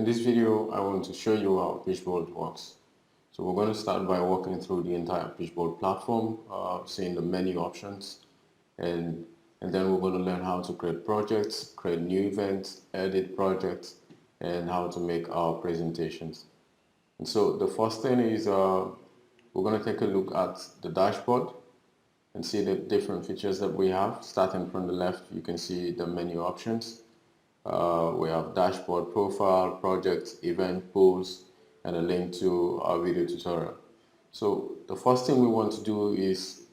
In this video, I want to show you how PitchBolt works. So we're going to start by walking through the entire PitchBolt platform, seeing the menu options, and then we're going to learn how to create projects, create new events, edit projects, and how to make our presentations. And so the first thing is we're going to take a look at the dashboard and see the different features that we have. Starting from the left, you can see the menu options. We have dashboard, profile, projects, event, polls, and a link to our video tutorial. So the first thing we want to do is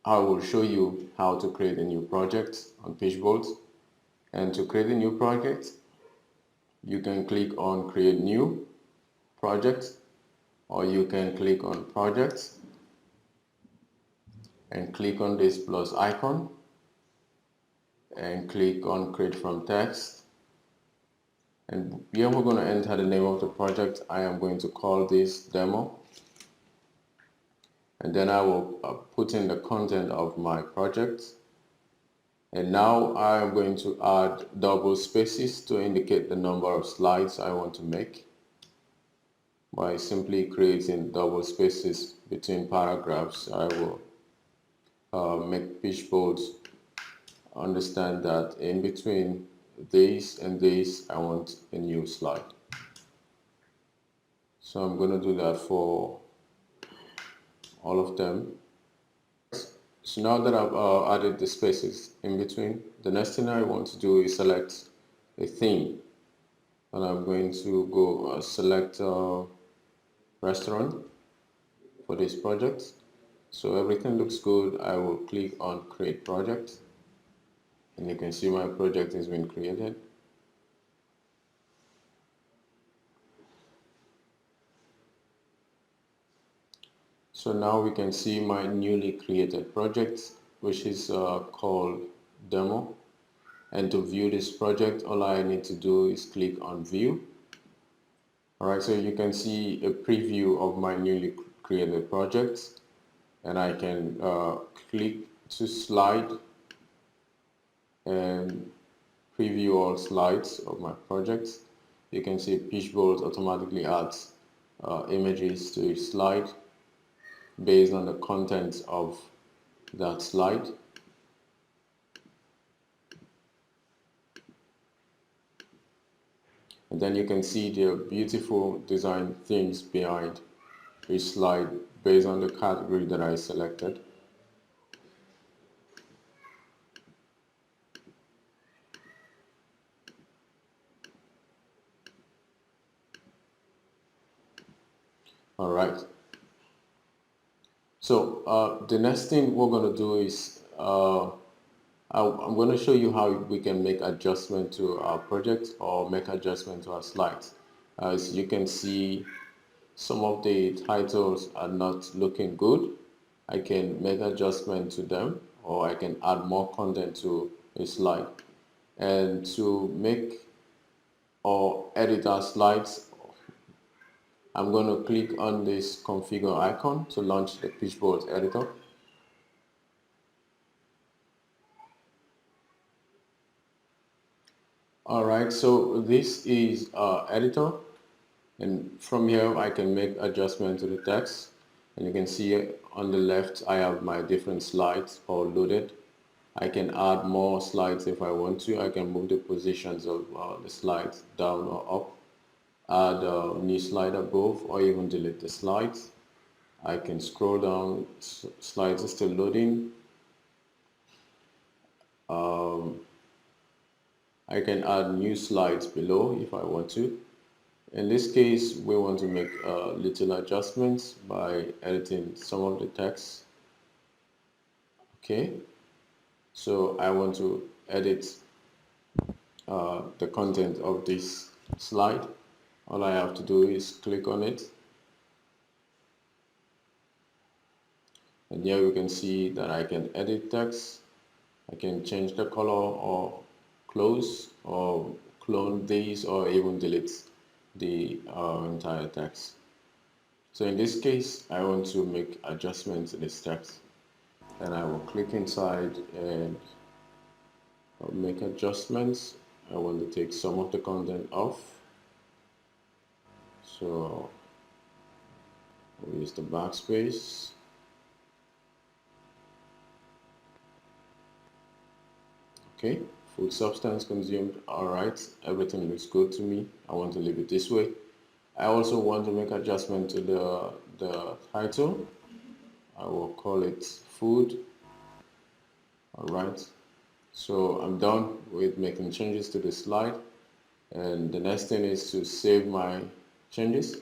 I will show you how to create a new project on PitchBolt. And to create a new project, you can click on create new project, or you can click on projects and click on this plus icon and click on create from text. And here we're going to enter the name of the project. I am going to call this demo, and then I will put in the content of my project. And now I am going to add double spaces to indicate the number of slides I want to make by simply creating double spaces between paragraphs. I will make PitchBolt understand that in between this and this I want a new slide. So I'm going to do that for all of them. So now that I've added the spaces in between, the next thing I want to do is select a theme, and I'm going to go select restaurant for this project. So everything looks good. I will click on create project, and you can see my project has been created. So now we can see my newly created project, which is called demo. And to view this project, all I need to do is click on view. Alright, so you can see a preview of my newly created project, and I can click to slide and preview all slides of my project. You can see PitchBolt automatically adds images to each slide based on the content of that slide. And then you can see the beautiful design themes behind each slide based on the category that I selected. All right. So the next thing we're going to do is I'm going to show you how we can make adjustment to our project or make adjustment to our slides. As you can see, some of the titles are not looking good. I can make adjustment to them, or I can add more content to a slide. And to make or edit our slides, I'm going to click on this configure icon to launch the PitchBolt editor. Alright, so this is editor, and from here I can make adjustment to the text, and you can see on the left I have my different slides all loaded. I can add more slides if I want to. I can move the positions of the slides down or up, add a new slide above, or even delete the slides. I can scroll down, slides are still loading. I can add new slides below if I want to. In this case, we want to make little adjustments by editing some of the text. Okay, so I want to edit the content of this slide. All I have to do is click on it, and here you can see that I can edit text. I can change the color or close or clone these or even delete the entire text. So in this case, I want to make adjustments to this text, and I will click inside and I'll make adjustments. I want to take some of the content off, So we'll use the backspace. Okay, food substance consumed. Alright, everything looks good to me. I want to leave it this way. I also want to make adjustment to the title. I will call it food. Alright, so I'm done with making changes to the slide, and the next thing is to save my changes.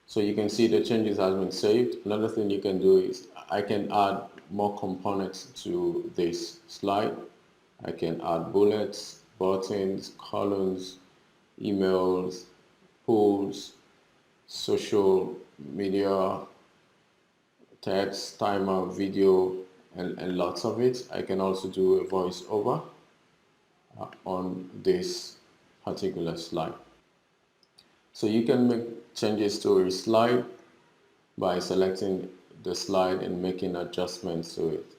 So you can see the changes has been saved. Another thing you can do is I can add more components to this slide. I can add bullets, buttons, columns, emails, polls, social media, text, timer, video, and lots of it. I can also do a voiceover on this particular slide. So you can make changes to a slide by selecting the slide and making adjustments to it.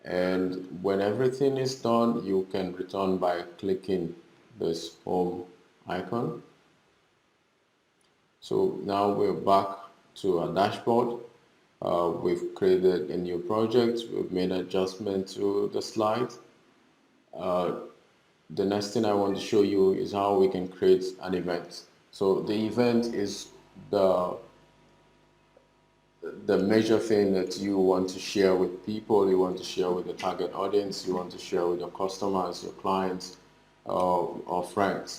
And when everything is done, you can return by clicking this home icon. So now we're back to our dashboard. We've created a new project. We've made adjustment to the slide. The next thing I want to show you is how we can create an event. So the event is the major thing that you want to share with people, you want to share with the target audience, you want to share with your customers, your clients, or friends.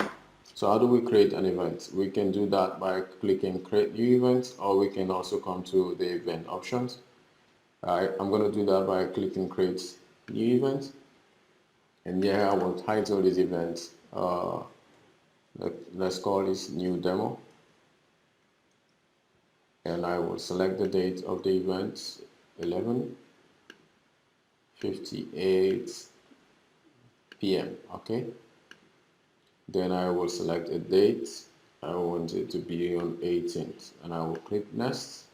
So how do we create an event? We can do that by clicking create new event, or we can also come to the event options. I'm going to do that by clicking create new event, and here I will title this event, let's call this new demo. And I will select the date of the event, 11:58 p.m. Okay, then I will select a date. I want it to be on 18th, and I will click next,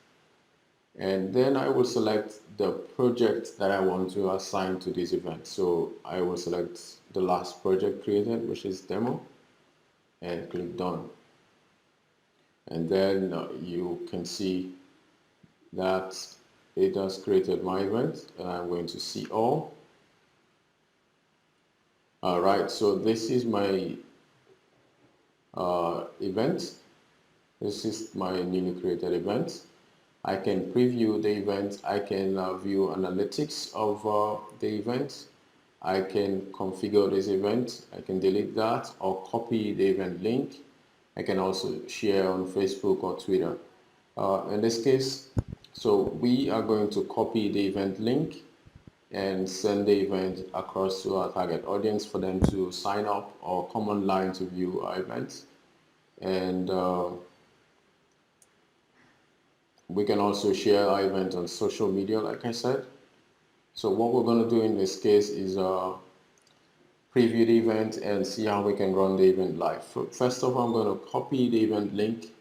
and then I will select the project that I want to assign to this event. So I will select the last project created, which is demo, and click done. And then you can see that it has created my event, and I'm going to see all. Alright, so this is my event. This is my newly created event. I can preview the event. I can view analytics of the event. I can configure this event. I can delete that or copy the event link. I can also share on Facebook or Twitter. In this case, so we are going to copy the event link and send the event across to our target audience for them to sign up or come online to view our events. And we can also share our event on social media, like I said. So what we're going to do in this case is preview the event and see how we can run the event live. First of all, I'm going to copy the event link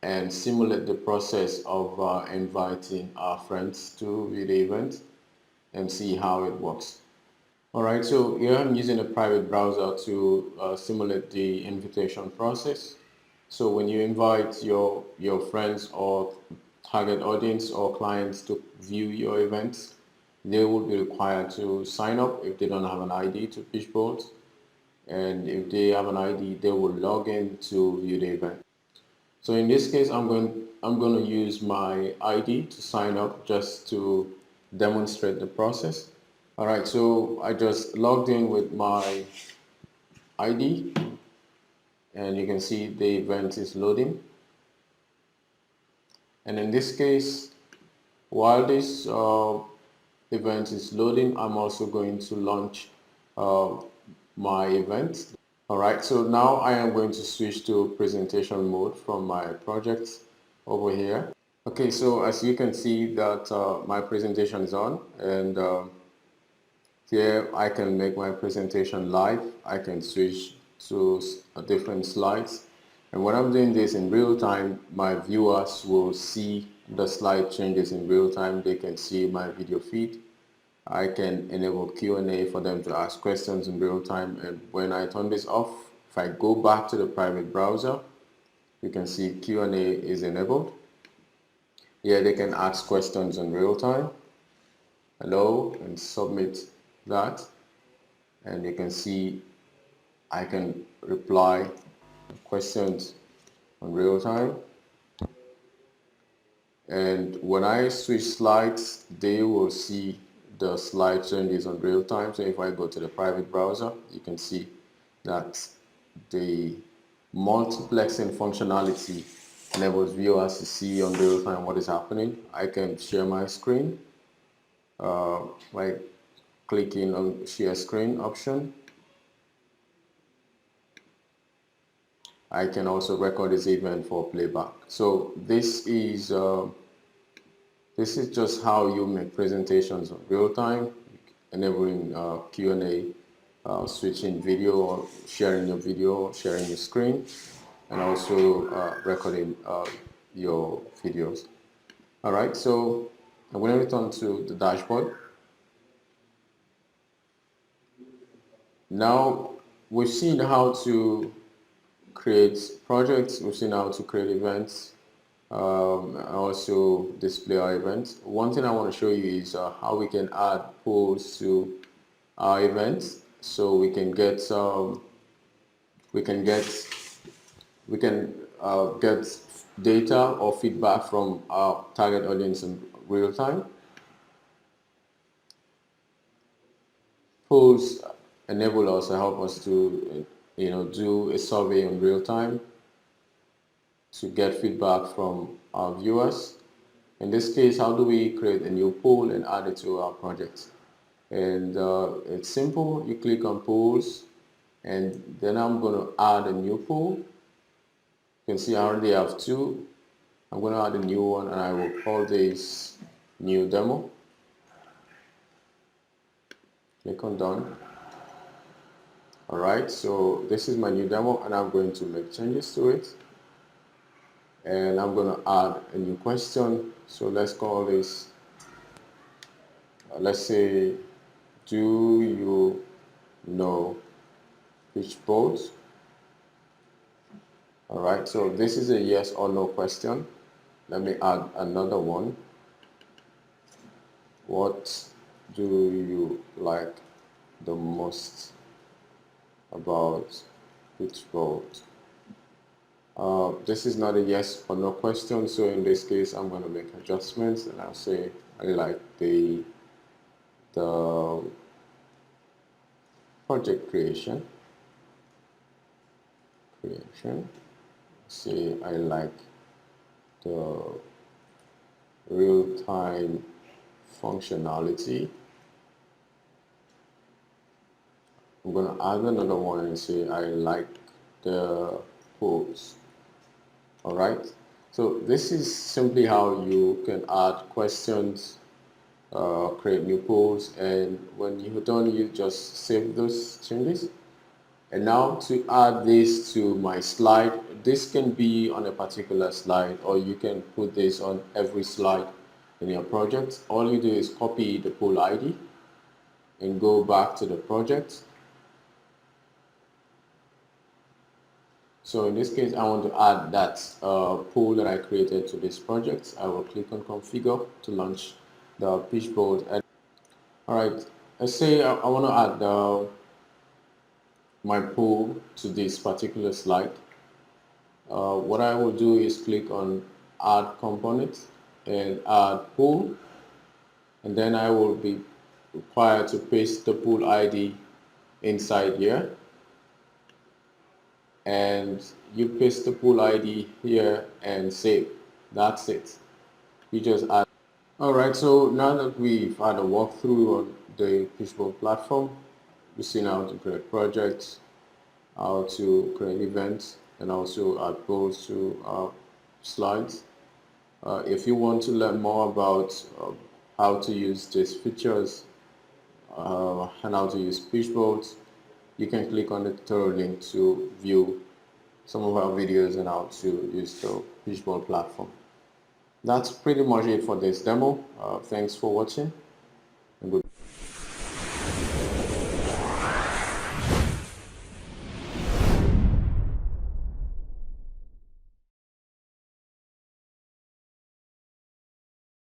and simulate the process of inviting our friends to view the event and see how it works. Alright, so here I'm using a private browser to simulate the invitation process. So when you invite your friends or target audience or clients to view your events, they will be required to sign up if they don't have an ID to PitchBolt, and if they have an ID, they will log in to view the event. So in this case, I'm going to use my ID to sign up just to demonstrate the process. Alright, so I just logged in with my ID, and you can see the event is loading. And in this case, while this event is loading, I'm also going to launch my event. Alright, so now I am going to switch to presentation mode from my project over here. Okay, so as you can see that my presentation is on, and here I can make my presentation live. I can switch to different slides, and when I'm doing this in real time, my viewers will see the slide changes in real time. They can see my video feed. I can enable Q&A for them to ask questions in real time, and when I turn this off, if I go back to the private browser, You can see Q&A is enabled. Here they can ask questions in real time. Hello, and submit that. And you can see I can reply questions in real time. And when I switch slides, they will see the slide changes in real time. So if I go to the private browser, you can see that the multiplexing functionality enables viewers to see on real time what is happening. I can share my screen by clicking on share screen option. I can also record this event for playback. So this is just how you make presentations in real time, enabling Q&A, switching video or sharing your video, sharing your screen, and also recording your videos. All right, so I'm going to return to the dashboard. Now we've seen how to create projects, we've seen how to create events, also display our events. One thing I want to show you is how we can add polls to our events, so we can get data or feedback from our target audience in real time. Polls enable us to help us to do a survey in real time to get feedback from our viewers. In this case, how do we create a new poll and add it to our project? And it's simple. You click on polls, and then I'm going to add a new poll. You can see I already have two. I'm going to add a new one, and I will call this new demo. Click on done. All right, so this is my new demo, and I'm going to make changes to it. And I'm going to add a new question. So let's call this, let's say, do you know PitchBolt? All right, so this is a yes or no question. Let me add another one. What do you like the most about PitchBolt? This is not a yes or no question, so in this case I'm going to make adjustments, and I'll say I like the project creation. Say I like the real-time functionality. I'm going to add another one and say I like the polls. All right, so this is simply how you can add questions, create new polls, and when you're done, you just save those changes. And now to add this to my slide, this can be on a particular slide, or you can put this on every slide in your project. All you do is copy the poll ID and go back to the project. So in this case, I want to add that poll that I created to this project. I will click on configure to launch the PitchBolt. All right, let's say I want to add my poll to this particular slide. What I will do is click on add component and add poll, and then I will be required to paste the poll ID inside here. And you paste the pool ID here and save. That's it. You just add. All right, so now that we've had a walkthrough on the PitchBolt platform, we've seen how to create projects, how to create events, and also add polls to our slides. If you want to learn more about how to use these features and how to use PitchBolt, you can click on the tutorial link to view some of our videos on how to use the PitchBolt platform. That's pretty much it for this demo. Thanks for watching.